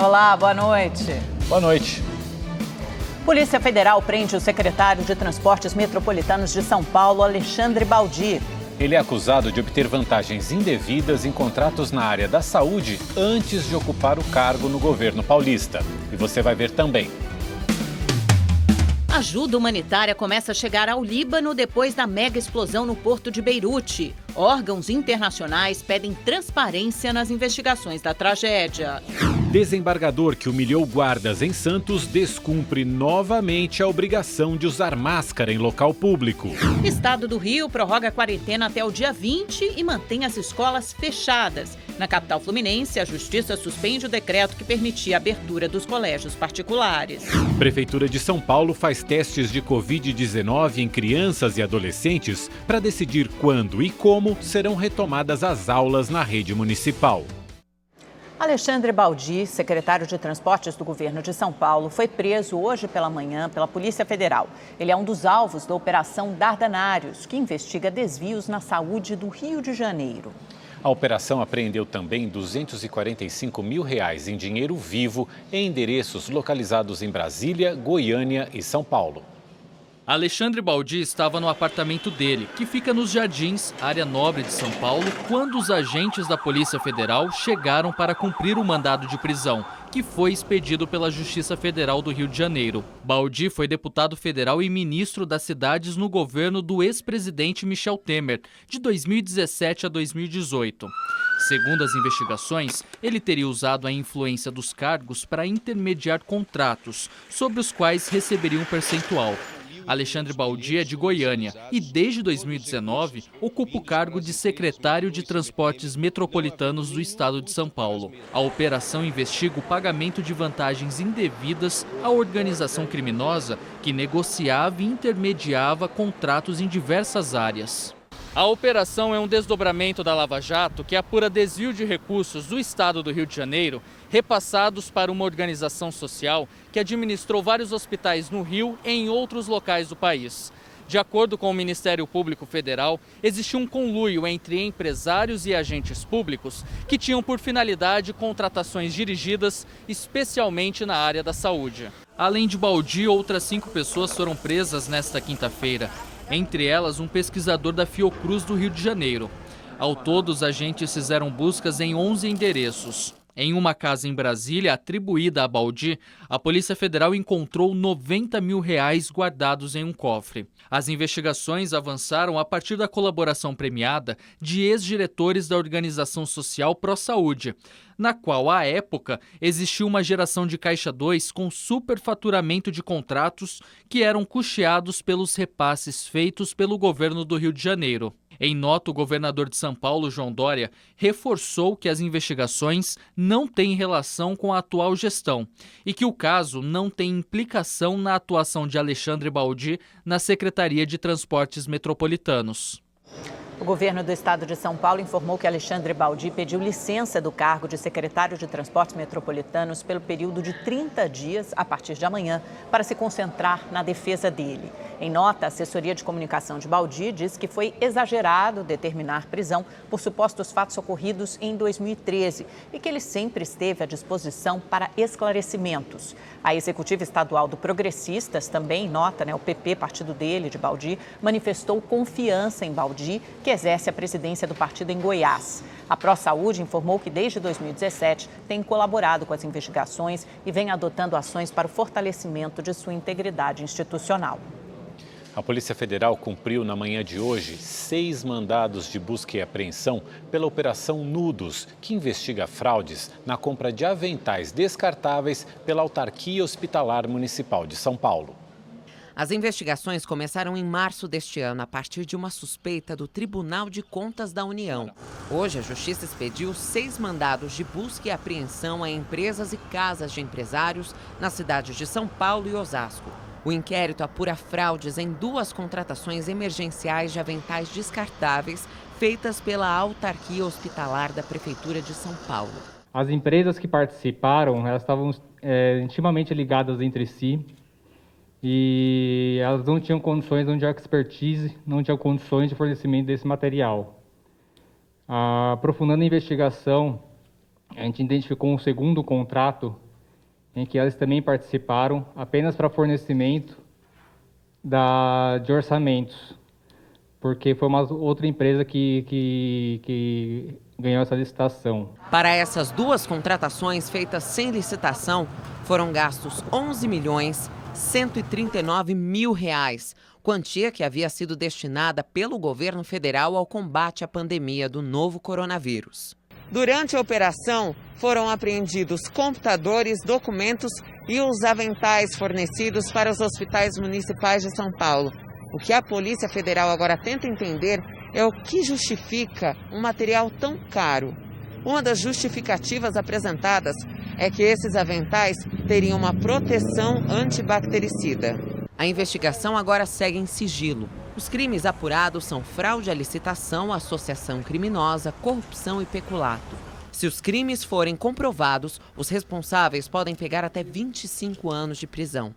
Olá, boa noite. Boa noite. Polícia Federal prende o secretário de Transportes Metropolitanos de São Paulo, Alexandre Baldi. Ele é acusado de obter vantagens indevidas em contratos na área da saúde antes de ocupar o cargo no governo paulista. E você vai ver também. Ajuda humanitária começa a chegar ao Líbano depois da mega explosão no porto de Beirute. Órgãos internacionais pedem transparência nas investigações da tragédia. Desembargador que humilhou guardas em Santos descumpre novamente a obrigação de usar máscara em local público. Estado do Rio prorroga a quarentena até o dia 20 e mantém as escolas fechadas. Na capital fluminense, a Justiça suspende o decreto que permitia a abertura dos colégios particulares. Prefeitura de São Paulo faz testes de Covid-19 em crianças e adolescentes para decidir quando e como serão retomadas as aulas na rede municipal. Alexandre Baldi, secretário de Transportes do governo de São Paulo, foi preso hoje pela manhã pela Polícia Federal. Ele é um dos alvos da Operação Dardanários, que investiga desvios na saúde do Rio de Janeiro. A operação apreendeu também R$245 mil em dinheiro vivo em endereços localizados em Brasília, Goiânia e São Paulo. Alexandre Baldi estava no apartamento dele, que fica nos Jardins, área nobre de São Paulo, quando os agentes da Polícia Federal chegaram para cumprir o mandado de prisão, que foi expedido pela Justiça Federal do Rio de Janeiro. Baldi foi deputado federal e ministro das cidades no governo do ex-presidente Michel Temer, de 2017 a 2018. Segundo as investigações, ele teria usado a influência dos cargos para intermediar contratos, sobre os quais receberia um percentual. Alexandre Baldi é de Goiânia e, desde 2019, ocupa o cargo de secretário de Transportes Metropolitanos do estado de São Paulo. A operação investiga o pagamento de vantagens indevidas à organização criminosa que negociava e intermediava contratos em diversas áreas. A operação é um desdobramento da Lava Jato que apura desvio de recursos do estado do Rio de Janeiro repassados para uma organização social que administrou vários hospitais no Rio e em outros locais do país. De acordo com o Ministério Público Federal, existiu um conluio entre empresários e agentes públicos que tinham por finalidade contratações dirigidas especialmente na área da saúde. Além de Baldi, outras 5 pessoas foram presas nesta quinta-feira. Entre elas, um pesquisador da Fiocruz do Rio de Janeiro. Ao todo, os agentes fizeram buscas em 11 endereços. Em uma casa em Brasília, atribuída a Baldi, a Polícia Federal encontrou R$90 mil guardados em um cofre. As investigações avançaram a partir da colaboração premiada de ex-diretores da organização social Pró-Saúde, na qual, à época, existiu uma geração de Caixa 2 com superfaturamento de contratos que eram custeados pelos repasses feitos pelo governo do Rio de Janeiro. Em nota, o governador de São Paulo, João Dória, reforçou que as investigações não têm relação com a atual gestão e que o caso não tem implicação na atuação de Alexandre Baldi na Secretaria de Transportes Metropolitanos. O governo do estado de São Paulo informou que Alexandre Baldi pediu licença do cargo de secretário de Transportes Metropolitanos pelo período de 30 dias, a partir de amanhã, para se concentrar na defesa dele. Em nota, a assessoria de comunicação de Baldi diz que foi exagerado determinar prisão por supostos fatos ocorridos em 2013 e que ele sempre esteve à disposição para esclarecimentos. A executiva estadual do Progressistas, também em nota, o PP, partido dele, de Baldi, manifestou confiança em Baldi, que exerce a presidência do partido em Goiás. A Pró-Saúde informou que desde 2017 tem colaborado com as investigações e vem adotando ações para o fortalecimento de sua integridade institucional. A Polícia Federal cumpriu na manhã de hoje 6 mandados de busca e apreensão pela Operação Nudos, que investiga fraudes na compra de aventais descartáveis pela Autarquia Hospitalar Municipal de São Paulo. As investigações começaram em março deste ano, a partir de uma suspeita do Tribunal de Contas da União. Hoje, a Justiça expediu 6 mandados de busca e apreensão a empresas e casas de empresários nas cidades de São Paulo e Osasco. O inquérito apura fraudes em 2 contratações emergenciais de aventais descartáveis feitas pela Autarquia Hospitalar da Prefeitura de São Paulo. As empresas que participaram, elas estavam intimamente ligadas entre si e elas não tinham condições, não tinham expertise, não tinham condições de fornecimento desse material. Aprofundando a investigação, a gente identificou um segundo contrato em que eles também participaram apenas para fornecimento de orçamentos, porque foi uma outra empresa que ganhou essa licitação. Para essas duas contratações feitas sem licitação, foram gastos R$11.139.000, quantia que havia sido destinada pelo governo federal ao combate à pandemia do novo coronavírus. Durante a operação, foram apreendidos computadores, documentos e os aventais fornecidos para os hospitais municipais de São Paulo. O que a Polícia Federal agora tenta entender é o que justifica um material tão caro. Uma das justificativas apresentadas é que esses aventais teriam uma proteção antibactericida. A investigação agora segue em sigilo. Os crimes apurados são fraude à licitação, associação criminosa, corrupção e peculato. Se os crimes forem comprovados, os responsáveis podem pegar até 25 anos de prisão.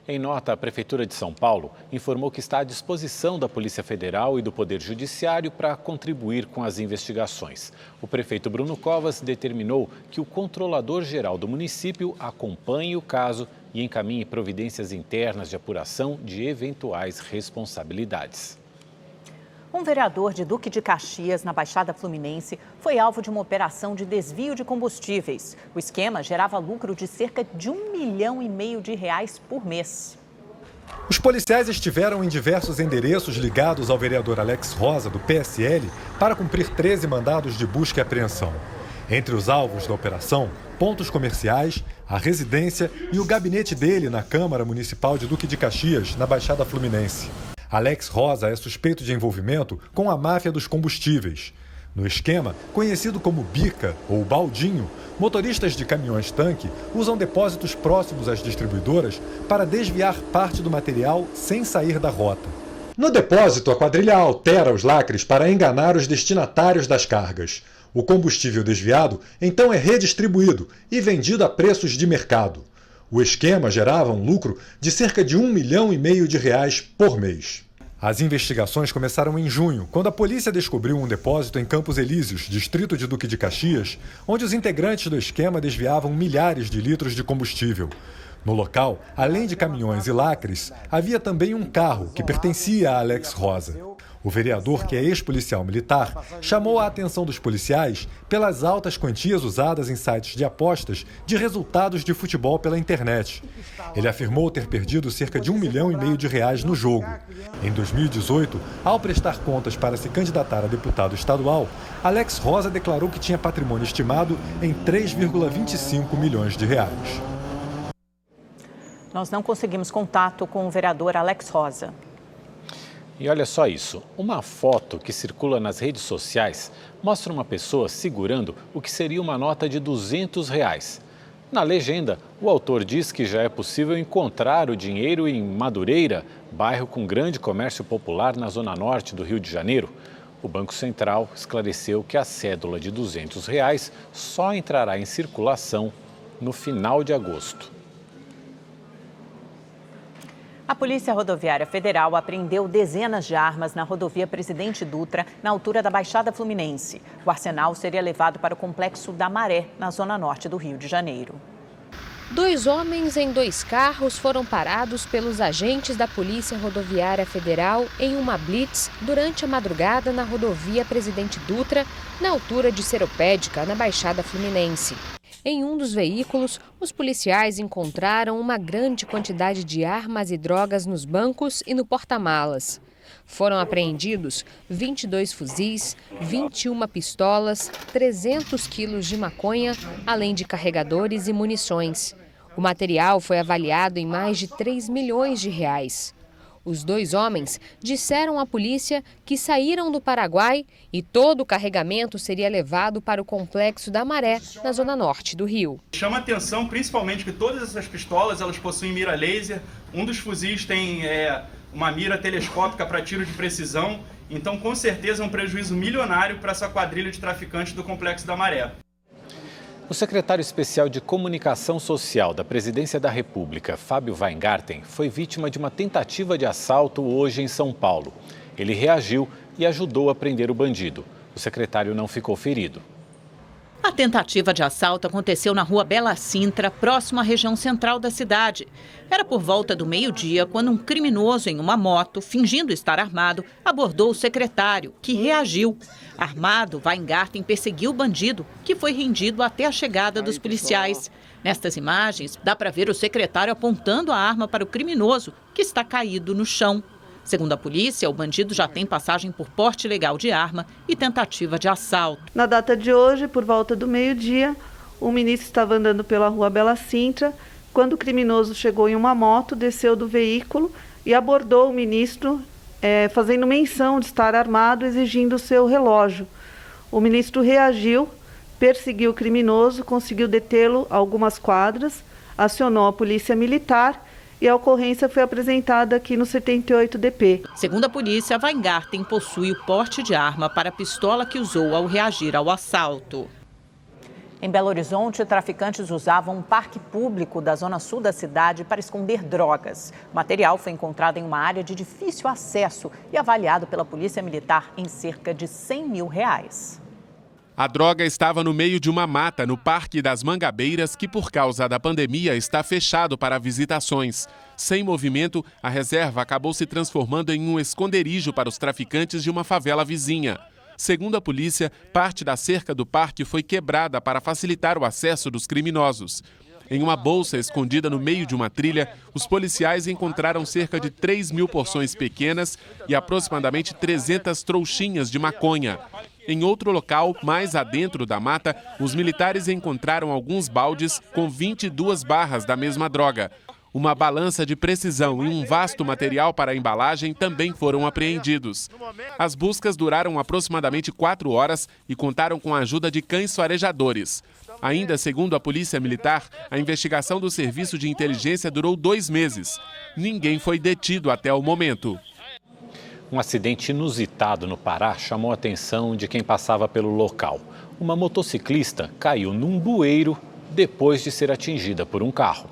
Em nota, a Prefeitura de São Paulo informou que está à disposição da Polícia Federal e do Poder Judiciário para contribuir com as investigações. O prefeito Bruno Covas determinou que o controlador-geral do município acompanhe o caso e encaminhe providências internas de apuração de eventuais responsabilidades. Um vereador de Duque de Caxias, na Baixada Fluminense, foi alvo de uma operação de desvio de combustíveis. O esquema gerava lucro de cerca de R$1,5 milhão por mês. Os policiais estiveram em diversos endereços ligados ao vereador Alex Rosa, do PSL, para cumprir 13 mandados de busca e apreensão. Entre os alvos da operação, pontos comerciais, a residência e o gabinete dele na Câmara Municipal de Duque de Caxias, na Baixada Fluminense. Alex Rosa é suspeito de envolvimento com a máfia dos combustíveis. No esquema, conhecido como bica ou baldinho, motoristas de caminhões-tanque usam depósitos próximos às distribuidoras para desviar parte do material sem sair da rota. No depósito, a quadrilha altera os lacres para enganar os destinatários das cargas. O combustível desviado então é redistribuído e vendido a preços de mercado. O esquema gerava um lucro de cerca de R$1,5 milhão por mês. As investigações começaram em junho, quando a polícia descobriu um depósito em Campos Elíseos, distrito de Duque de Caxias, onde os integrantes do esquema desviavam milhares de litros de combustível. No local, além de caminhões e lacres, havia também um carro que pertencia a Alex Rosa. O vereador, que é ex-policial militar, chamou a atenção dos policiais pelas altas quantias usadas em sites de apostas de resultados de futebol pela internet. Ele afirmou ter perdido cerca de R$1,5 milhão no jogo. Em 2018, ao prestar contas para se candidatar a deputado estadual, Alex Rosa declarou que tinha patrimônio estimado em R$3,25 milhões. Nós não conseguimos contato com o vereador Alex Rosa. E olha só isso, uma foto que circula nas redes sociais mostra uma pessoa segurando o que seria uma nota de R$200. Na legenda, o autor diz que já é possível encontrar o dinheiro em Madureira, bairro com grande comércio popular na zona norte do Rio de Janeiro. O Banco Central esclareceu que a cédula de R$200 só entrará em circulação no final de agosto. A Polícia Rodoviária Federal apreendeu dezenas de armas na rodovia Presidente Dutra, na altura da Baixada Fluminense. O arsenal seria levado para o Complexo da Maré, na zona norte do Rio de Janeiro. 2 homens em 2 carros foram parados pelos agentes da Polícia Rodoviária Federal em uma blitz durante a madrugada na rodovia Presidente Dutra, na altura de Seropédica, na Baixada Fluminense. Em um dos veículos, os policiais encontraram uma grande quantidade de armas e drogas nos bancos e no porta-malas. Foram apreendidos 22 fuzis, 21 pistolas, 300 quilos de maconha, além de carregadores e munições. O material foi avaliado em mais de R$3 milhões. Os 2 homens disseram à polícia que saíram do Paraguai e todo o carregamento seria levado para o Complexo da Maré, na zona norte do Rio. Chama atenção principalmente que todas essas pistolas elas possuem mira laser, um dos fuzis tem uma mira telescópica para tiro de precisão, então com certeza é um prejuízo milionário para essa quadrilha de traficantes do Complexo da Maré. O secretário especial de Comunicação Social da Presidência da República, Fábio Weingarten, foi vítima de uma tentativa de assalto hoje em São Paulo. Ele reagiu e ajudou a prender o bandido. O secretário não ficou ferido. A tentativa de assalto aconteceu na rua Bela Sintra, próximo à região central da cidade. Era por volta do meio-dia quando um criminoso em uma moto, fingindo estar armado, abordou o secretário, que reagiu. Armado, Weingarten perseguiu o bandido, que foi rendido até a chegada dos policiais. Nestas imagens, dá para ver o secretário apontando a arma para o criminoso, que está caído no chão. Segundo a polícia, o bandido já tem passagem por porte ilegal de arma e tentativa de assalto. Na data de hoje, por volta do meio-dia, o ministro estava andando pela rua Bela Sintra, quando o criminoso chegou em uma moto, desceu do veículo e abordou o ministro, fazendo menção de estar armado, exigindo o seu relógio. O ministro reagiu, perseguiu o criminoso, conseguiu detê-lo a algumas quadras, acionou a polícia militar e a ocorrência foi apresentada aqui no 78DP. Segundo a polícia, Weingarten possui o porte de arma para a pistola que usou ao reagir ao assalto. Em Belo Horizonte, traficantes usavam um parque público da zona sul da cidade para esconder drogas. O material foi encontrado em uma área de difícil acesso e avaliado pela Polícia Militar em cerca de R$100 mil. A droga estava no meio de uma mata no Parque das Mangabeiras, que por causa da pandemia está fechado para visitações. Sem movimento, a reserva acabou se transformando em um esconderijo para os traficantes de uma favela vizinha. Segundo a polícia, parte da cerca do parque foi quebrada para facilitar o acesso dos criminosos. Em uma bolsa escondida no meio de uma trilha, os policiais encontraram cerca de 3 mil porções pequenas e aproximadamente 300 trouxinhas de maconha. Em outro local, mais adentro da mata, os militares encontraram alguns baldes com 22 barras da mesma droga. Uma balança de precisão e um vasto material para a embalagem também foram apreendidos. As buscas duraram aproximadamente 4 horas e contaram com a ajuda de cães farejadores. Ainda segundo a Polícia Militar, a investigação do Serviço de Inteligência durou 2 meses. Ninguém foi detido até o momento. Um acidente inusitado no Pará chamou a atenção de quem passava pelo local. Uma motociclista caiu num bueiro depois de ser atingida por um carro.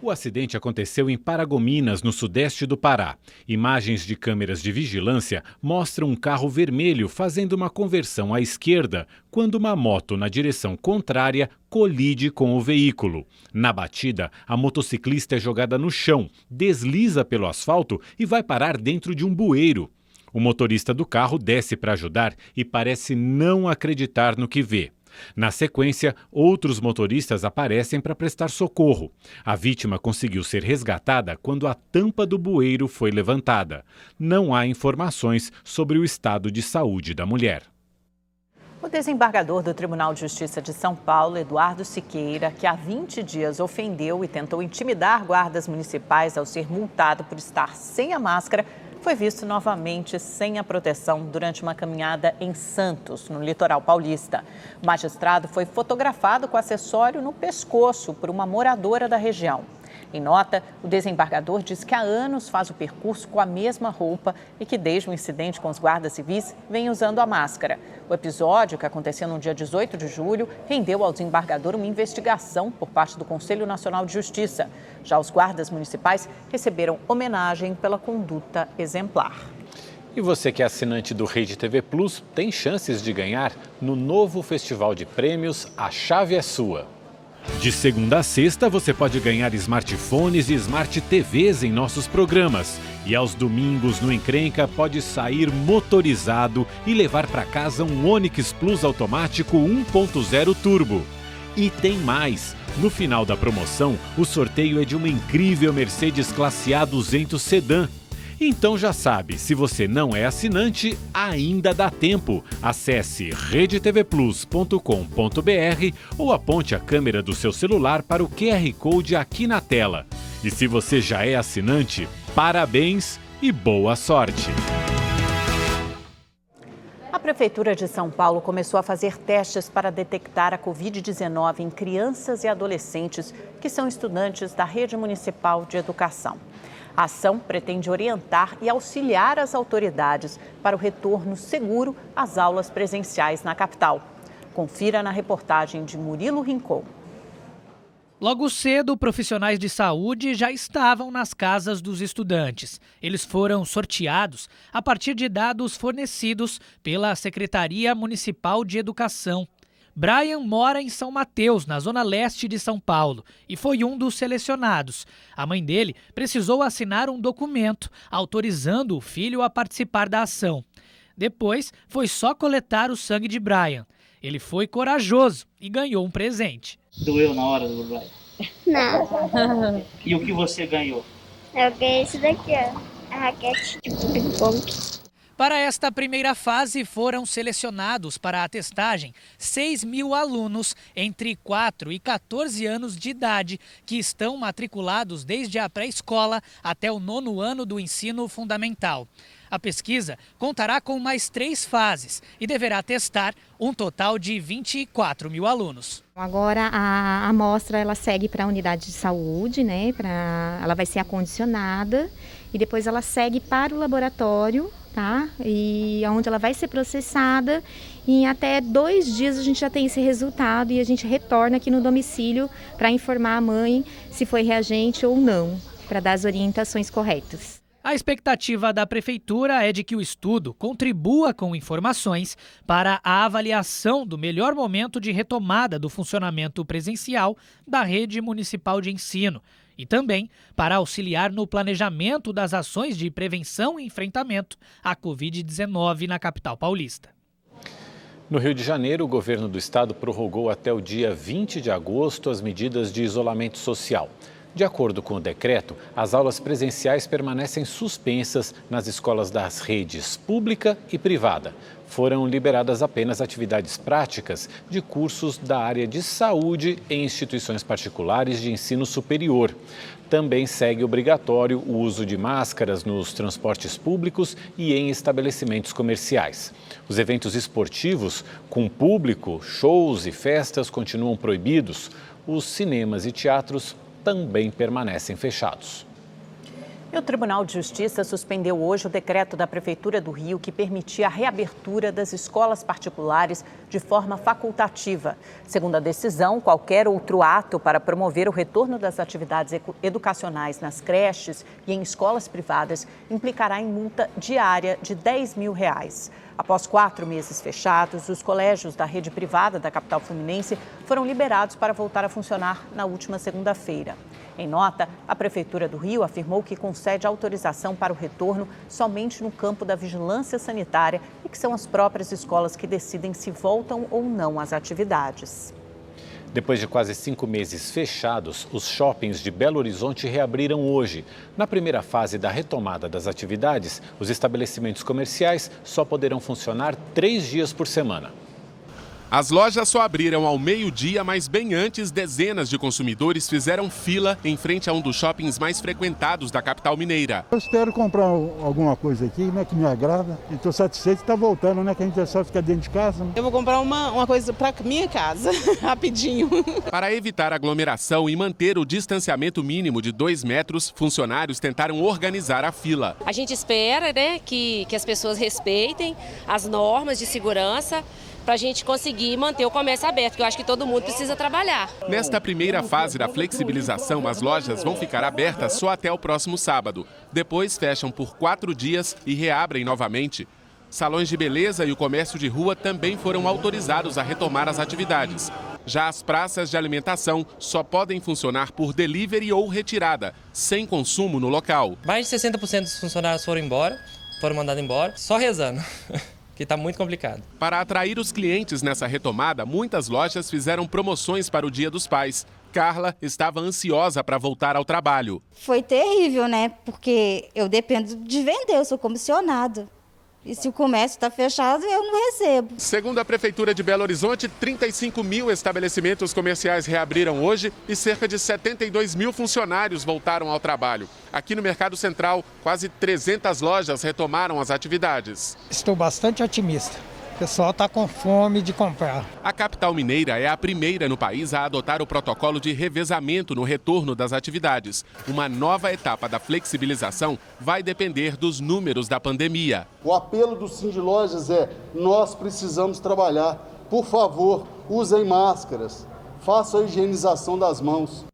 O acidente aconteceu em Paragominas, no sudeste do Pará. Imagens de câmeras de vigilância mostram um carro vermelho fazendo uma conversão à esquerda, quando uma moto na direção contrária colide com o veículo. Na batida, a motociclista é jogada no chão, desliza pelo asfalto e vai parar dentro de um bueiro. O motorista do carro desce para ajudar e parece não acreditar no que vê. Na sequência, outros motoristas aparecem para prestar socorro. A vítima conseguiu ser resgatada quando a tampa do bueiro foi levantada. Não há informações sobre o estado de saúde da mulher. O desembargador do Tribunal de Justiça de São Paulo, Eduardo Siqueira, que há 20 dias ofendeu e tentou intimidar guardas municipais ao ser multado por estar sem a máscara, foi visto novamente sem a proteção durante uma caminhada em Santos, no litoral paulista. O magistrado foi fotografado com acessório no pescoço por uma moradora da região. Em nota, o desembargador diz que há anos faz o percurso com a mesma roupa e que desde o incidente com os guardas civis vem usando a máscara. O episódio, que aconteceu no dia 18 de julho, rendeu ao desembargador uma investigação por parte do Conselho Nacional de Justiça. Já os guardas municipais receberam homenagem pela conduta exemplar. E você que é assinante do Rede TV Plus tem chances de ganhar no novo Festival de Prêmios A Chave é Sua. De segunda a sexta, você pode ganhar smartphones e smart TVs em nossos programas. E aos domingos, no Encrenca, pode sair motorizado e levar para casa um Onix Plus automático 1.0 turbo. E tem mais! No final da promoção, o sorteio é de uma incrível Mercedes Classe A 200 Sedã. Então já sabe, se você não é assinante, ainda dá tempo. Acesse redetvplus.com.br ou aponte a câmera do seu celular para o QR Code aqui na tela. E se você já é assinante, parabéns e boa sorte! A Prefeitura de São Paulo começou a fazer testes para detectar a Covid-19 em crianças e adolescentes que são estudantes da Rede Municipal de Educação. A ação pretende orientar e auxiliar as autoridades para o retorno seguro às aulas presenciais na capital. Confira na reportagem de Murilo Rincon. Logo cedo, profissionais de saúde já estavam nas casas dos estudantes. Eles foram sorteados a partir de dados fornecidos pela Secretaria Municipal de Educação. Brian mora em São Mateus, na zona leste de São Paulo, e foi um dos selecionados. A mãe dele precisou assinar um documento autorizando o filho a participar da ação. Depois, foi só coletar o sangue de Brian. Ele foi corajoso e ganhou um presente. Doeu na hora do Brian? Não. E o que você ganhou? Eu ganhei esse daqui, ó. A raquete de ping-pong. Para esta primeira fase, foram selecionados para a testagem 6.000 alunos entre 4 e 14 anos de idade que estão matriculados desde a pré-escola até o 9º ano do ensino fundamental. A pesquisa contará com mais 3 fases e deverá testar um total de 24.000 alunos. Agora a amostra ela segue para a unidade de saúde, né? Ela vai ser acondicionada e depois ela segue para o laboratório, tá? E onde ela vai ser processada e em até 2 dias a gente já tem esse resultado e a gente retorna aqui no domicílio para informar a mãe se foi reagente ou não, para dar as orientações corretas. A expectativa da Prefeitura é de que o estudo contribua com informações para a avaliação do melhor momento de retomada do funcionamento presencial da rede municipal de ensino e também para auxiliar no planejamento das ações de prevenção e enfrentamento à Covid-19 na capital paulista. No Rio de Janeiro, o governo do estado prorrogou até o dia 20 de agosto as medidas de isolamento social. De acordo com o decreto, as aulas presenciais permanecem suspensas nas escolas das redes pública e privada. Foram liberadas apenas atividades práticas de cursos da área de saúde em instituições particulares de ensino superior. Também segue obrigatório o uso de máscaras nos transportes públicos e em estabelecimentos comerciais. Os eventos esportivos com público, shows e festas continuam proibidos. Os cinemas e teatros também permanecem fechados. E o Tribunal de Justiça suspendeu hoje o decreto da Prefeitura do Rio que permitia a reabertura das escolas particulares de forma facultativa. Segundo a decisão, qualquer outro ato para promover o retorno das atividades educacionais nas creches e em escolas privadas implicará em multa diária de R$10.000. Após 4 meses fechados, os colégios da rede privada da capital fluminense foram liberados para voltar a funcionar na última segunda-feira. Em nota, a Prefeitura do Rio afirmou que concede autorização para o retorno somente no campo da vigilância sanitária e que são as próprias escolas que decidem se voltam ou não às atividades. Depois de quase 5 meses fechados, os shoppings de Belo Horizonte reabriram hoje. Na primeira fase da retomada das atividades, os estabelecimentos comerciais só poderão funcionar 3 dias por semana. As lojas só abriram ao meio-dia, mas bem antes, dezenas de consumidores fizeram fila em frente a um dos shoppings mais frequentados da capital mineira. Eu espero comprar alguma coisa aqui, né, que me agrada. E estou satisfeito de estar voltando, né, que a gente é só ficar dentro de casa. Né? Eu vou comprar uma coisa para minha casa, rapidinho. Para evitar aglomeração e manter o distanciamento mínimo de 2 metros, funcionários tentaram organizar a fila. A gente espera, né, que as pessoas respeitem as normas de segurança, para a gente conseguir manter o comércio aberto, que eu acho que todo mundo precisa trabalhar. Nesta primeira fase da flexibilização, as lojas vão ficar abertas só até o próximo sábado. Depois fecham por 4 dias e reabrem novamente. Salões de beleza e o comércio de rua também foram autorizados a retomar as atividades. Já as praças de alimentação só podem funcionar por delivery ou retirada, sem consumo no local. Mais de 60% dos funcionários foram mandados embora, só rezando. Que está muito complicado. Para atrair os clientes nessa retomada, muitas lojas fizeram promoções para o Dia dos Pais. Carla estava ansiosa para voltar ao trabalho. Foi terrível, né? Porque eu dependo de vender, eu sou comissionado. E se o comércio está fechado, eu não recebo. Segundo a Prefeitura de Belo Horizonte, 35 mil estabelecimentos comerciais reabriram hoje e cerca de 72 mil funcionários voltaram ao trabalho. Aqui no Mercado Central, quase 300 lojas retomaram as atividades. Estou bastante otimista. O pessoal está com fome de comprar. A capital mineira é a primeira no país a adotar o protocolo de revezamento no retorno das atividades. Uma nova etapa da flexibilização vai depender dos números da pandemia. O apelo do Sindilojas é: nós precisamos trabalhar. Por favor, usem máscaras, façam a higienização das mãos.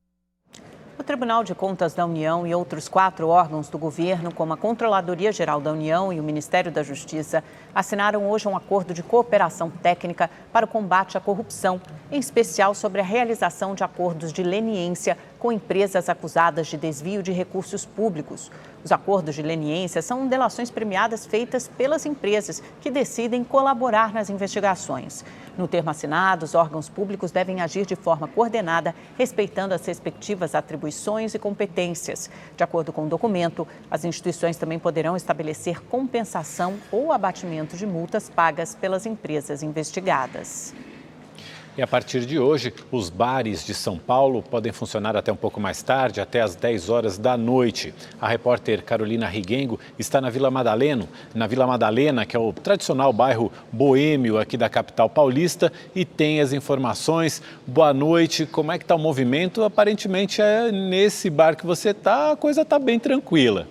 O Tribunal de Contas da União e outros 4 órgãos do governo, como a Controladoria Geral da União e o Ministério da Justiça, assinaram hoje um acordo de cooperação técnica para o combate à corrupção, em especial sobre a realização de acordos de leniência com empresas acusadas de desvio de recursos públicos. Os acordos de leniência são delações premiadas feitas pelas empresas que decidem colaborar nas investigações. No termo assinado, os órgãos públicos devem agir de forma coordenada, respeitando as respectivas atribuições e competências. De acordo com o documento, as instituições também poderão estabelecer compensação ou abatimento de multas pagas pelas empresas investigadas. E a partir de hoje, os bares de São Paulo podem funcionar até um pouco mais tarde, até às 10 horas da noite. A repórter Carolina Rigengo está na Vila Madalena, que é o tradicional bairro boêmio aqui da capital paulista, e tem as informações. Boa noite, como é que está o movimento? Aparentemente, nesse bar que você está, a coisa está bem tranquila.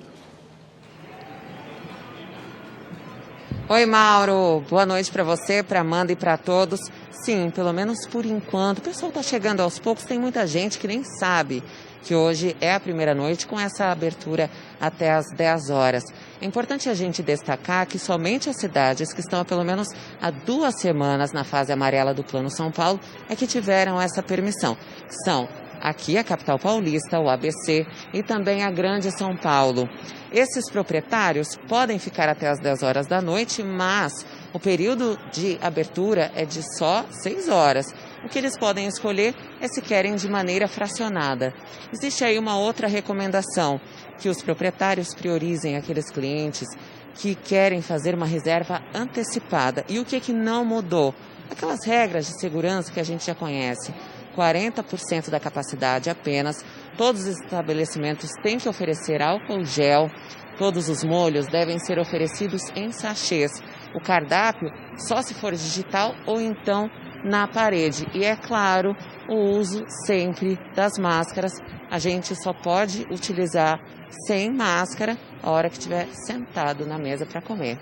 Oi, Mauro. Boa noite para você, para Amanda e para todos. Sim, pelo menos por enquanto. O pessoal está chegando aos poucos, tem muita gente que nem sabe que hoje é a primeira noite com essa abertura até às 10 horas. É importante a gente destacar que somente as cidades que estão há pelo menos há 2 semanas na fase amarela do Plano São Paulo é que tiveram essa permissão. São aqui a capital paulista, o ABC e também a Grande São Paulo. Esses proprietários podem ficar até às 10 horas da noite, mas o período de abertura é de só 6 horas. O que eles podem escolher é se querem de maneira fracionada. Existe aí uma outra recomendação, que os proprietários priorizem aqueles clientes que querem fazer uma reserva antecipada. E o que não mudou? Aquelas regras de segurança que a gente já conhece. 40% da capacidade apenas. Todos os estabelecimentos têm que oferecer álcool gel. Todos os molhos devem ser oferecidos em sachês. O cardápio só se for digital ou então na parede. E é claro, o uso sempre das máscaras. A gente só pode utilizar sem máscara a hora que estiver sentado na mesa para comer.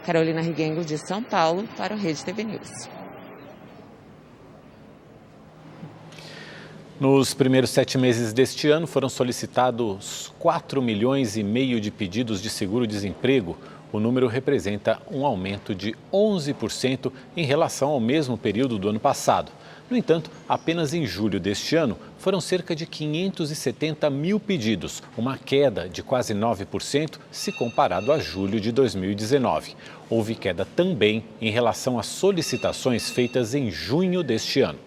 Carolina Rigengo, de São Paulo, para o Rede TV News. Nos primeiros 7 meses deste ano, foram solicitados 4,5 milhões de pedidos de seguro-desemprego. O número representa um aumento de 11% em relação ao mesmo período do ano passado. No entanto, apenas em julho deste ano, foram cerca de 570 mil pedidos, uma queda de quase 9% se comparado a julho de 2019. Houve queda também em relação às solicitações feitas em junho deste ano.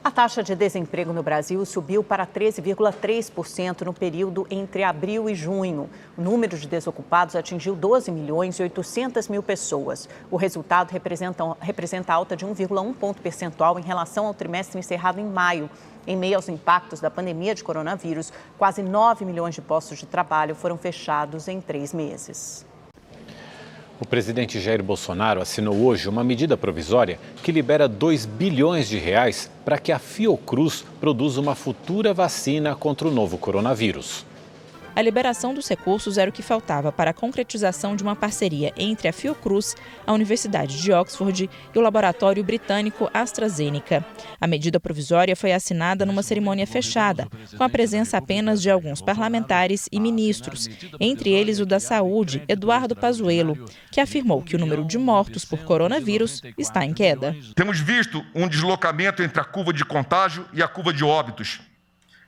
A taxa de desemprego no Brasil subiu para 13,3% no período entre abril e junho. O número de desocupados atingiu 12.800.000 pessoas. O resultado representa alta de 1,1 ponto percentual em relação ao trimestre encerrado em maio. Em meio aos impactos da pandemia de coronavírus, quase 9 milhões de postos de trabalho foram fechados em 3 meses. O presidente Jair Bolsonaro assinou hoje uma medida provisória que libera 2 bilhões de reais para que a Fiocruz produza uma futura vacina contra o novo coronavírus. A liberação dos recursos era o que faltava para a concretização de uma parceria entre a Fiocruz, a Universidade de Oxford e o laboratório britânico AstraZeneca. A medida provisória foi assinada numa cerimônia fechada, com a presença apenas de alguns parlamentares e ministros, entre eles o da Saúde, Eduardo Pazuello, que afirmou que o número de mortos por coronavírus está em queda. Temos visto um deslocamento entre a curva de contágio e a curva de óbitos.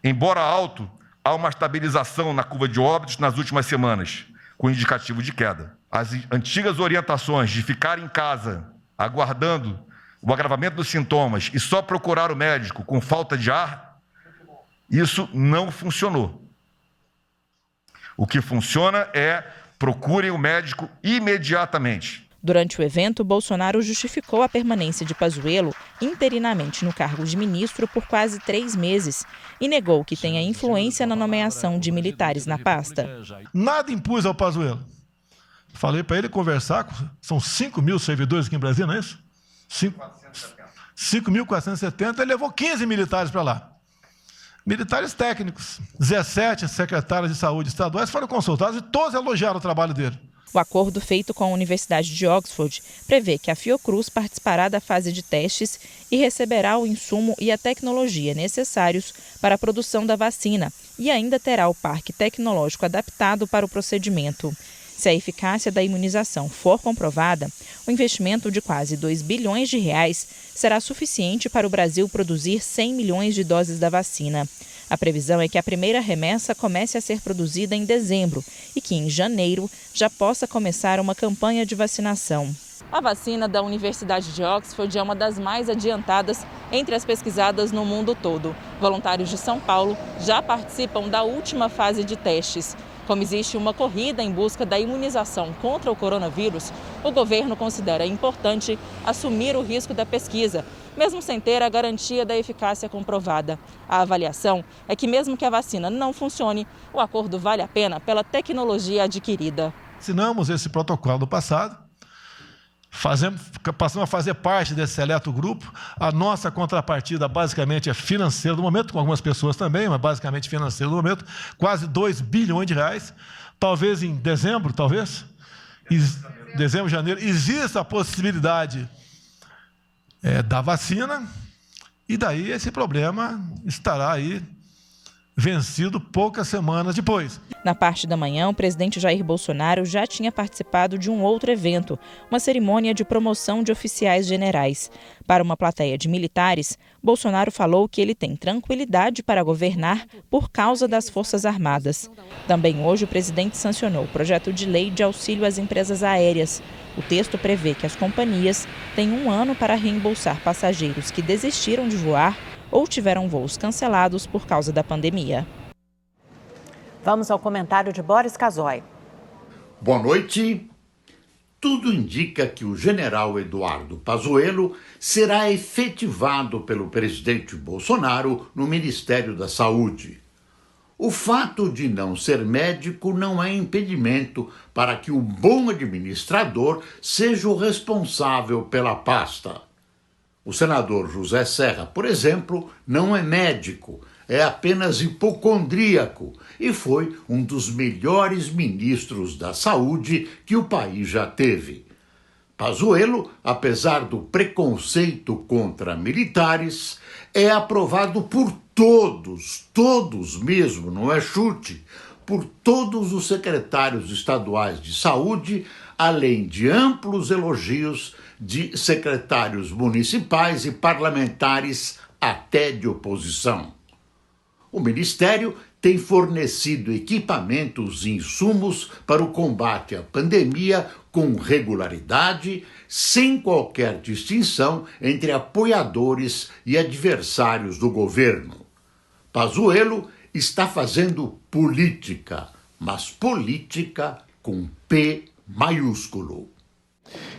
Embora alto, há uma estabilização na curva de óbitos nas últimas semanas, com indicativo de queda. As antigas orientações de ficar em casa, aguardando o agravamento dos sintomas e só procurar o médico com falta de ar, isso não funcionou. O que funciona é procurem o médico imediatamente. Durante o evento, Bolsonaro justificou a permanência de Pazuello interinamente no cargo de ministro por quase 3 meses e negou que tenha influência na nomeação de militares na pasta. Nada impus ao Pazuello. Falei para ele conversar, são 5 mil servidores aqui em Brasília, não é isso? 5.470, ele levou 15 militares para lá. Militares técnicos, 17 secretários de saúde estaduais foram consultados e todos elogiaram o trabalho dele. O acordo feito com a Universidade de Oxford prevê que a Fiocruz participará da fase de testes e receberá o insumo e a tecnologia necessários para a produção da vacina e ainda terá o parque tecnológico adaptado para o procedimento. Se a eficácia da imunização for comprovada, o investimento de quase 2 bilhões de reais será suficiente para o Brasil produzir 100 milhões de doses da vacina. A previsão é que a primeira remessa comece a ser produzida em dezembro e que em janeiro já possa começar uma campanha de vacinação. A vacina da Universidade de Oxford é uma das mais adiantadas entre as pesquisadas no mundo todo. Voluntários de São Paulo já participam da última fase de testes. Como existe uma corrida em busca da imunização contra o coronavírus, o governo considera importante assumir o risco da pesquisa, mesmo sem ter a garantia da eficácia comprovada. A avaliação é que mesmo que a vacina não funcione, o acordo vale a pena pela tecnologia adquirida. Assinamos esse protocolo no passado, passamos a fazer parte desse seleto grupo. A nossa contrapartida basicamente é financeira do momento, com algumas pessoas também, mas basicamente financeira do momento, quase 2 bilhões de reais. Talvez em dezembro, dezembro, janeiro, exista a possibilidade da vacina, e daí esse problema estará aí vencido poucas semanas depois. Na parte da manhã, o presidente Jair Bolsonaro já tinha participado de um outro evento, uma cerimônia de promoção de oficiais generais. Para uma plateia de militares, Bolsonaro falou que ele tem tranquilidade para governar por causa das Forças Armadas. Também hoje, o presidente sancionou o projeto de lei de auxílio às empresas aéreas. O texto prevê que as companhias têm 1 ano para reembolsar passageiros que desistiram de voar ou tiveram voos cancelados por causa da pandemia. Vamos ao comentário de Boris Casoy. Boa noite. Tudo indica que o general Eduardo Pazuello será efetivado pelo presidente Bolsonaro no Ministério da Saúde. O fato de não ser médico não é impedimento para que o bom administrador seja o responsável pela pasta. O senador José Serra, por exemplo, não é médico, é apenas hipocondríaco e foi um dos melhores ministros da saúde que o país já teve. Pazuello, apesar do preconceito contra militares, é aprovado por todos mesmo, não é chute, por todos os secretários estaduais de saúde, além de amplos elogios de secretários municipais e parlamentares até de oposição. O Ministério tem fornecido equipamentos e insumos para o combate à pandemia com regularidade, sem qualquer distinção entre apoiadores e adversários do governo. Pazuello está fazendo política, mas política com P maiúsculo.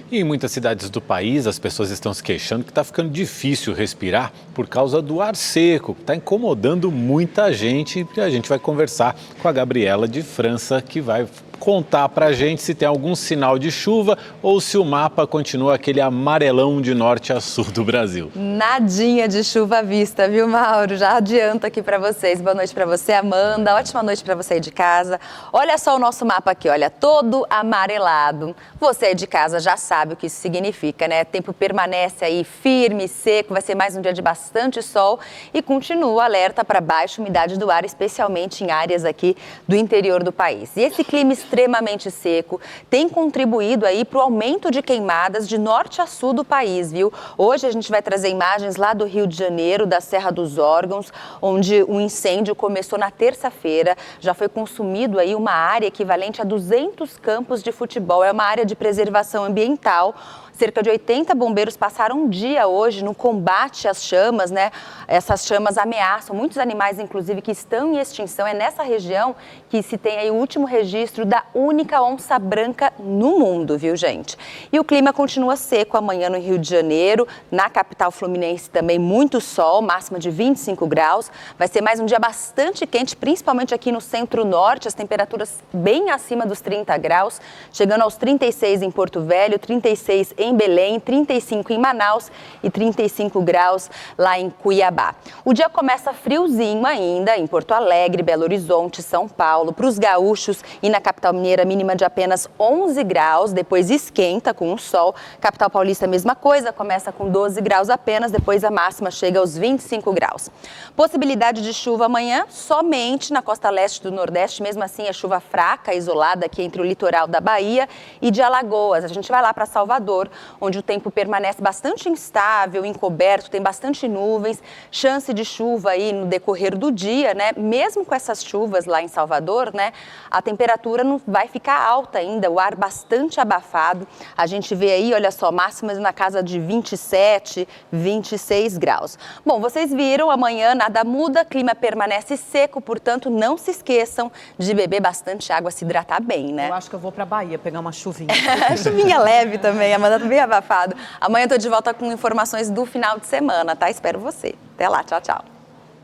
E em muitas cidades do país, as pessoas estão se queixando que está ficando difícil respirar por causa do ar seco, que está incomodando muita gente. E a gente vai conversar com a Gabriela de França, que vai contar para a gente se tem algum sinal de chuva ou se o mapa continua aquele amarelão de norte a sul do Brasil. Nadinha de chuva à vista, viu, Mauro? Já adianto aqui para vocês. Boa noite para você, Amanda. Ótima noite para você aí de casa. Olha só o nosso mapa aqui, olha, todo amarelado. Você aí de casa já sabe o que isso significa, né? O tempo permanece aí firme e seco, vai ser mais um dia de bastante sol e continua o alerta para baixa umidade do ar, especialmente em áreas aqui do interior do país. E esse clima extremamente seco tem contribuído aí para o aumento de queimadas de norte a sul do país, viu? Hoje a gente vai trazer imagens lá do Rio de Janeiro, da Serra dos Órgãos, onde o incêndio começou na terça-feira. Já foi consumido aí uma área equivalente a 200 campos de futebol. É uma área de preservação ambiental. Cerca de 80 bombeiros passaram um dia hoje no combate às chamas, né? Essas chamas ameaçam muitos animais, inclusive, que estão em extinção. É nessa região que se tem aí o último registro da única onça branca no mundo, viu, gente? E o clima continua seco amanhã no Rio de Janeiro, na capital fluminense também muito sol, máxima de 25 graus. Vai ser mais um dia bastante quente, principalmente aqui no centro-norte, as temperaturas bem acima dos 30 graus, chegando aos 36 em Porto Velho, 36 em em Belém, 35 em Manaus e 35 graus lá em Cuiabá. O dia começa friozinho ainda em Porto Alegre, Belo Horizonte, São Paulo. Para os gaúchos e na capital mineira, mínima de apenas 11 graus, depois esquenta com o sol. Capital paulista, mesma coisa, começa com 12 graus apenas, depois a máxima chega aos 25 graus. Possibilidade de chuva amanhã somente na costa leste do Nordeste, mesmo assim é chuva fraca, isolada aqui entre o litoral da Bahia e de Alagoas. A gente vai lá para Salvador, onde o tempo permanece bastante instável, encoberto, tem bastante nuvens, chance de chuva aí no decorrer do dia, né? Mesmo com essas chuvas lá em Salvador, né? A temperatura não vai ficar alta ainda, o ar bastante abafado. A gente vê aí, olha só, máximas na casa de 27, 26 graus. Bom, vocês viram, amanhã nada muda, clima permanece seco, portanto, não se esqueçam de beber bastante água, se hidratar bem, né? Eu acho que eu vou para Bahia pegar uma chuvinha. Chuvinha leve também, Amanda, bem abafado. Amanhã eu tô de volta com informações do final de semana, tá? Espero você. Até lá, tchau, tchau.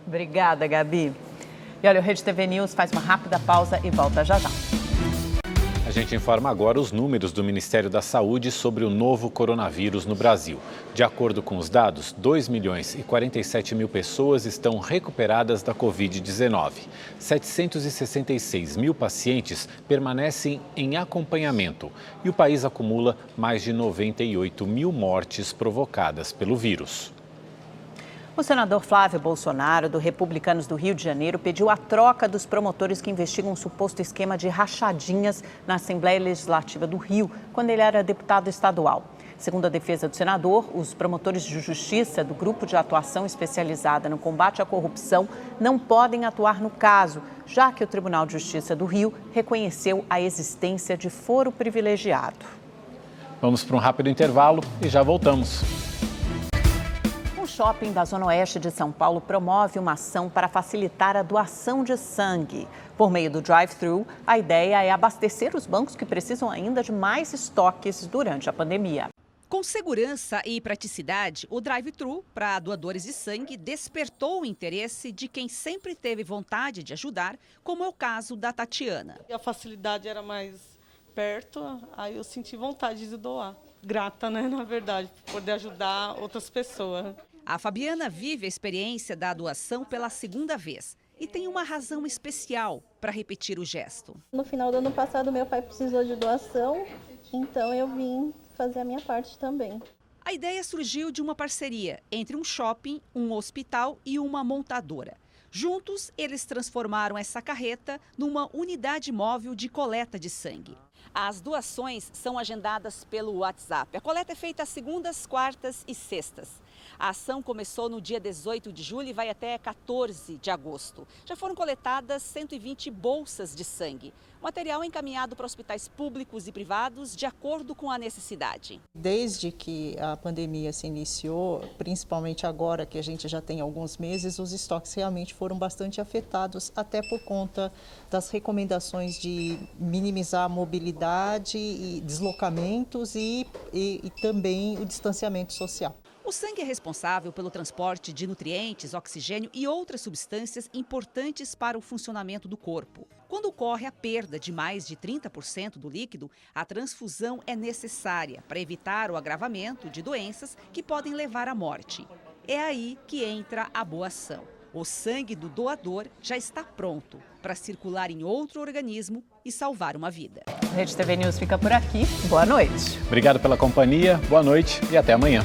Obrigada, Gabi. E olha, o Rede TV News faz uma rápida pausa e volta já já. A gente informa agora os números do Ministério da Saúde sobre o novo coronavírus no Brasil. De acordo com os dados, 2.047.000 pessoas estão recuperadas da Covid-19. 766.000 pacientes permanecem em acompanhamento e o país acumula mais de 98.000 mortes provocadas pelo vírus. O senador Flávio Bolsonaro, do Republicanos do Rio de Janeiro, pediu a troca dos promotores que investigam um suposto esquema de rachadinhas na Assembleia Legislativa do Rio, quando ele era deputado estadual. Segundo a defesa do senador, os promotores de justiça do Grupo de Atuação Especializada no Combate à Corrupção não podem atuar no caso, já que o Tribunal de Justiça do Rio reconheceu a existência de foro privilegiado. Vamos para um rápido intervalo e já voltamos. Um shopping da Zona Oeste de São Paulo promove uma ação para facilitar a doação de sangue. Por meio do drive-thru, a ideia é abastecer os bancos que precisam ainda de mais estoques durante a pandemia. Com segurança e praticidade, o drive-thru para doadores de sangue despertou o interesse de quem sempre teve vontade de ajudar, como é o caso da Tatiana. A facilidade era mais perto, aí eu senti vontade de doar. Grata, né, na verdade, por poder ajudar outras pessoas. A Fabiana vive a experiência da doação pela segunda vez e tem uma razão especial para repetir o gesto. No final do ano passado, meu pai precisou de doação, então eu vim fazer a minha parte também. A ideia surgiu de uma parceria entre um shopping, um hospital e uma montadora. Juntos, eles transformaram essa carreta numa unidade móvel de coleta de sangue. As doações são agendadas pelo WhatsApp. A coleta é feita às segundas, quartas e sextas. A ação começou no dia 18 de julho e vai até 14 de agosto. Já foram coletadas 120 bolsas de sangue. O material é encaminhado para hospitais públicos e privados de acordo com a necessidade. Desde que a pandemia se iniciou, principalmente agora que a gente já tem alguns meses, os estoques realmente foram bastante afetados, até por conta das recomendações de minimizar a mobilidade e deslocamentos e também o distanciamento social. O sangue é responsável pelo transporte de nutrientes, oxigênio e outras substâncias importantes para o funcionamento do corpo. Quando ocorre a perda de mais de 30% do líquido, a transfusão é necessária para evitar o agravamento de doenças que podem levar à morte. É aí que entra a boa ação. O sangue do doador já está pronto para circular em outro organismo e salvar uma vida. A Rede TV News fica por aqui. Boa noite. Obrigado pela companhia, boa noite e até amanhã.